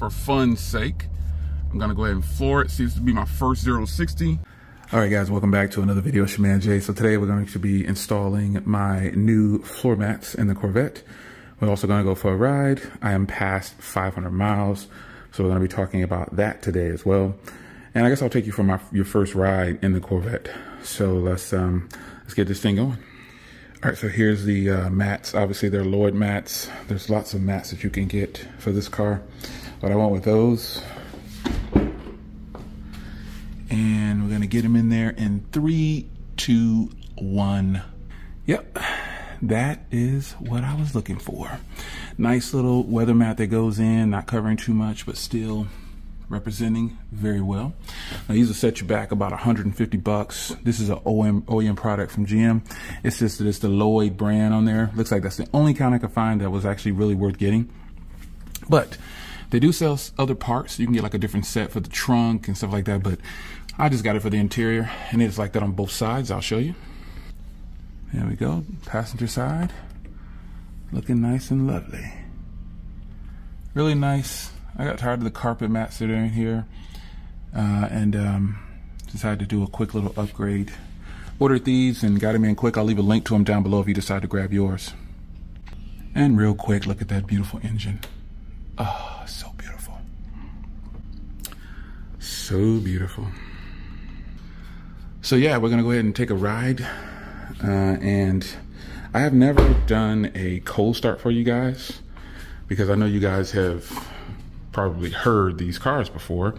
for fun's sake. I'm gonna go ahead and floor it. Seems to be my first 0 to 60. All right, guys, welcome back to another video. It's your man Jay. So today we're going to be installing my new floor mats in the Corvette. We're also going to go for a ride. I am past 500 miles, so we're going to be talking about that today as well. And I guess I'll take you for your first ride in the Corvette. So let's get this thing going. All right, so here's the mats. Obviously, they're Lloyd mats. There's lots of mats that you can get for this car, but I went with those. And we're gonna get them in there in 3, 2, 1. Yep, that is what I was looking for. Nice little weather mat that goes in, not covering too much, but still representing very well. Now these will set you back about 150 bucks. This is an OEM product from GM. It's just that it's the Lloyd brand on there. Looks like that's the only kind I could find that was actually really worth getting. But they do sell other parts. You can get like a different set for the trunk and stuff like that, but I just got it for the interior, and it's like that on both sides. I'll show you. There we go, passenger side. Looking nice and lovely. Really nice. I got tired of the carpet mats that are in here, and decided to do a quick little upgrade. Ordered these and got them in quick. I'll leave a link to them down below if you decide to grab yours. And real quick, look at that beautiful engine. Oh, so beautiful. So beautiful. So yeah, we're gonna go ahead and take a ride. And I have never done a cold start for you guys because I know you guys have probably heard these cars before,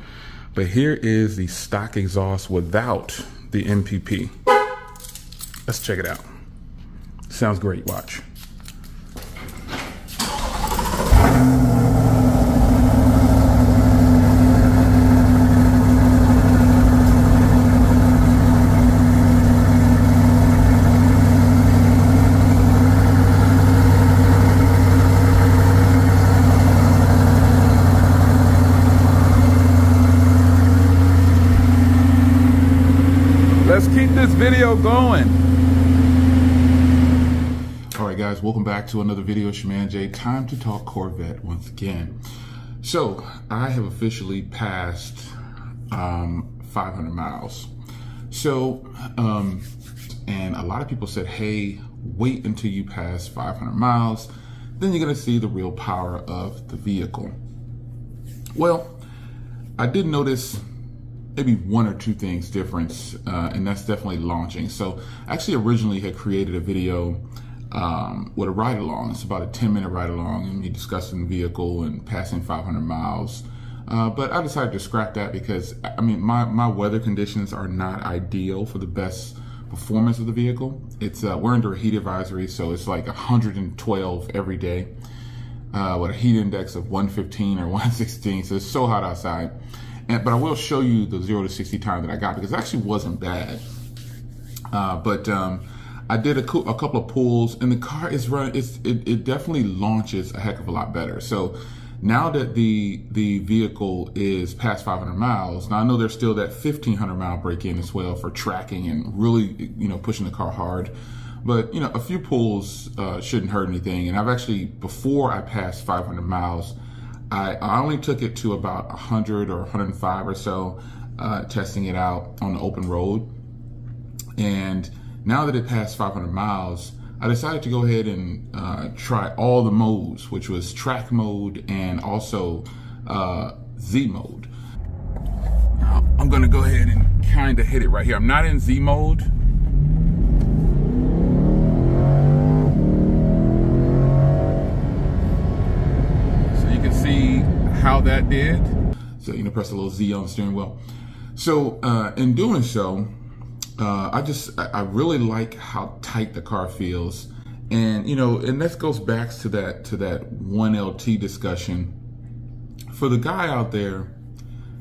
but here is the stock exhaust without the MPP. Let's check it out. Sounds great, watch. Let's keep this video going. All right, guys, welcome back to another video. It's your man Jay. Time to talk Corvette once again. So I have officially passed 500 miles. So, and a lot of people said, hey, wait until you pass 500 miles. Then you're gonna see the real power of the vehicle. Well, I did notice maybe 1 or 2 things difference, and that's definitely launching. So I actually originally had created a video with a ride along. It's about a 10-minute ride along and me discussing the vehicle and passing 500 miles. But I decided to scrap that because I mean, my weather conditions are not ideal for the best performance of the vehicle. It's we're under a heat advisory, so it's like 112 every day with a heat index of 115 or 116. So it's so hot outside. But I will show you the 0 to 60 time that I got because it actually wasn't bad. But I did a couple of pulls, and the car is running. It definitely launches a heck of a lot better. So now that the vehicle is past 500 miles, now I know there's still that 1500 mile break-in as well for tracking and really, you know, pushing the car hard. But you know, a few pulls shouldn't hurt anything. And I've actually, before I passed 500 miles. I only took it to about 100 or 105 or so, testing it out on the open road. And now that it passed 500 miles, I decided to go ahead and try all the modes, which was track mode and also Z mode. Now, I'm gonna go ahead and kind of hit it right here. I'm not in Z mode. See how that did. So, you know, press a little Z on the steering wheel. So in doing so, I really like how tight the car feels. And, you know, and that goes back to that 1LT discussion. For the guy out there,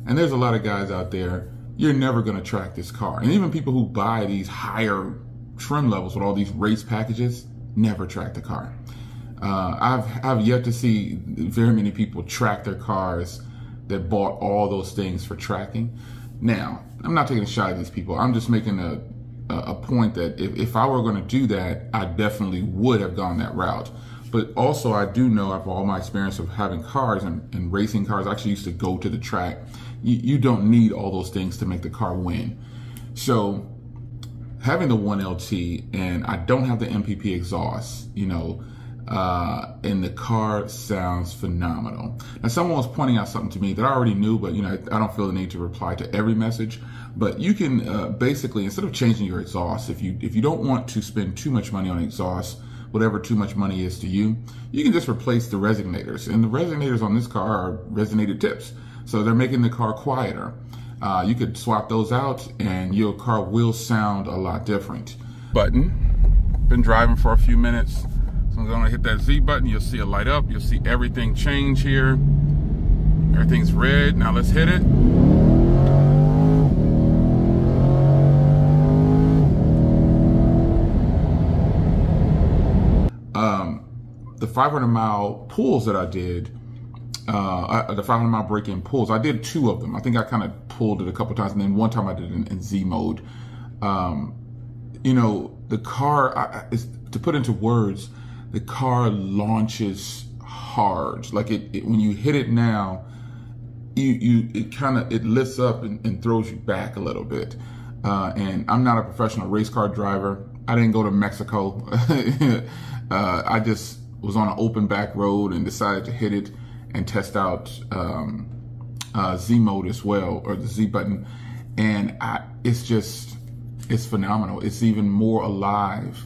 and there's a lot of guys out there, you're never going to track this car. And even people who buy these higher trim levels with all these race packages, never track the car. I've yet to see very many people track their cars that bought all those things for tracking. Now, I'm not taking a shot at these people. I'm just making a point that if I were going to do that, I definitely would have gone that route. But also I do know, after all my experience of having cars and racing cars, I actually used to go to the track. You don't need all those things to make the car win. So having the 1LT, and I don't have the MPP exhaust, you know, and the car sounds phenomenal. Now, someone was pointing out something to me that I already knew, but you know, I don't feel the need to reply to every message. But you can basically, instead of changing your exhaust, if you don't want to spend too much money on exhaust, whatever too much money is to you, you can just replace the resonators. And the resonators on this car are resonated tips, so they're making the car quieter. You could swap those out and your car will sound a lot different. Button, been driving for a few minutes. So I'm gonna hit that Z button, you'll see it light up, you'll see everything change here. Everything's red, now let's hit it. The 500-mile pulls that I did, the 500-mile break-in pulls, I did 2 of them. I think I kind of pulled it a couple times, and then one time I did it in Z mode. You know, the car, to put into words, the car launches hard. Like when you hit it now, it lifts up and throws you back a little bit. And I'm not a professional race car driver. I didn't go to Mexico. I just was on an open back road and decided to hit it and test out Z mode as well, or the Z button. And it's phenomenal. It's even more alive.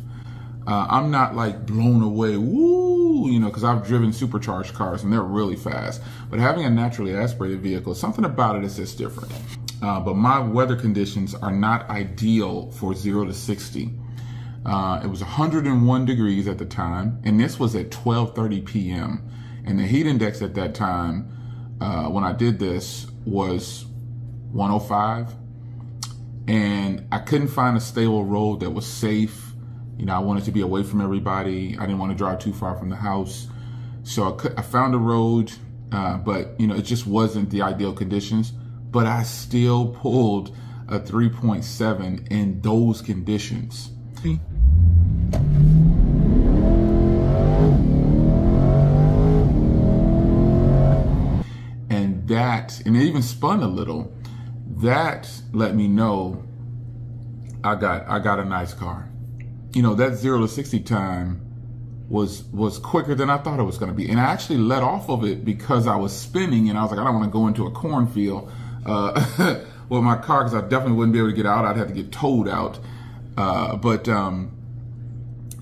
I'm not like blown away, woo, you know, because I've driven supercharged cars and they're really fast. But having a naturally aspirated vehicle, something about it is just different. But my weather conditions are not ideal for 0 to 60. It was 101 degrees at the time, and this was at 12:30 p.m. And the heat index at that time, when I did this, was 105. And I couldn't find a stable road that was safe. You know, I wanted to be away from everybody. I didn't want to drive too far from the house. So I found a road, but you know, it just wasn't the ideal conditions. But I still pulled a 3.7 in those conditions. And it even spun a little. That let me know I got a nice car. You know, that 0 to 60 time was quicker than I thought it was going to be. And I actually let off of it because I was spinning, and I was like, I don't want to go into a cornfield with my car, because I definitely wouldn't be able to get out. I'd have to get towed out.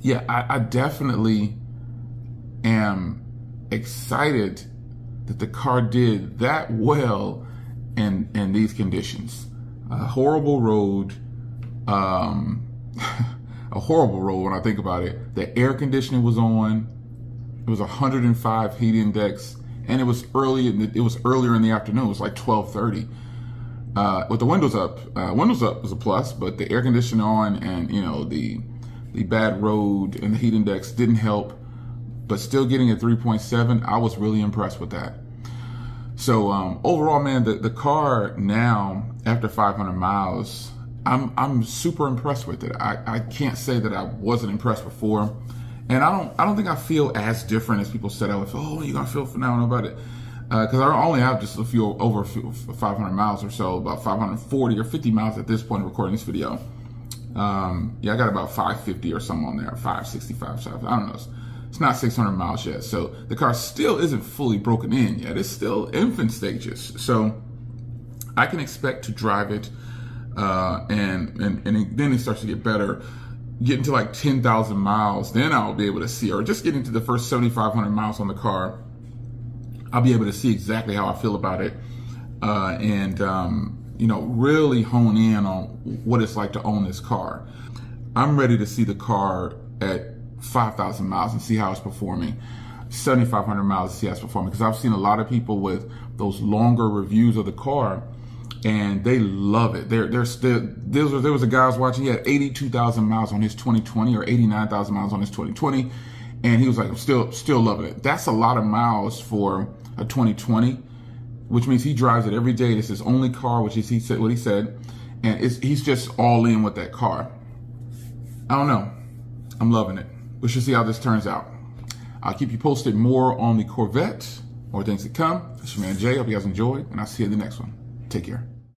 Yeah, I definitely am excited that the car did that well in these conditions. A horrible road, a horrible road when I think about it. The air conditioning was on. It was 105 heat index, and it was earlier in the afternoon. It was like 12:30. With the windows up was a plus, but the air conditioning on, and you know, the bad road and the heat index didn't help. But still getting a 3.7, I was really impressed with that. So overall, man, the car now, after 500 miles, I'm super impressed with it. I can't say that I wasn't impressed before, and I don't think I feel as different as people said I would feel. Oh, you're gonna feel phenomenal about it, because I only have just over 500 miles or so, about 540 or 50 miles at this point of recording this video. Yeah, I got about 550 or something on there, 565, so I don't know. It's not 600 miles yet, so the car still isn't fully broken in yet. It's still infant stages, so I can expect to drive it, and then it starts to get better. Getting to like 10,000 miles, then I'll be able to see, or just getting to the first 7,500 miles on the car, I'll be able to see exactly how I feel about it, and you know, really hone in on what it's like to own this car. I'm ready to see the car at 5,000 miles and see how it's performing. 7,500 miles to see how it's performing, because I've seen a lot of people with those longer reviews of the car, and they love it. There was a guy I was watching. He had 82,000 miles on his 2020, or 89,000 miles on his 2020, and he was like, I'm still loving it. That's a lot of miles for a 2020, which means he drives it every day. It's his only car, which is what he said, and he's just all in with that car. I don't know. I'm loving it. We should see how this turns out. I'll keep you posted more on the Corvette, more things to come. This is your man Jay. Hope you guys enjoyed, and I'll see you in the next one. Take care.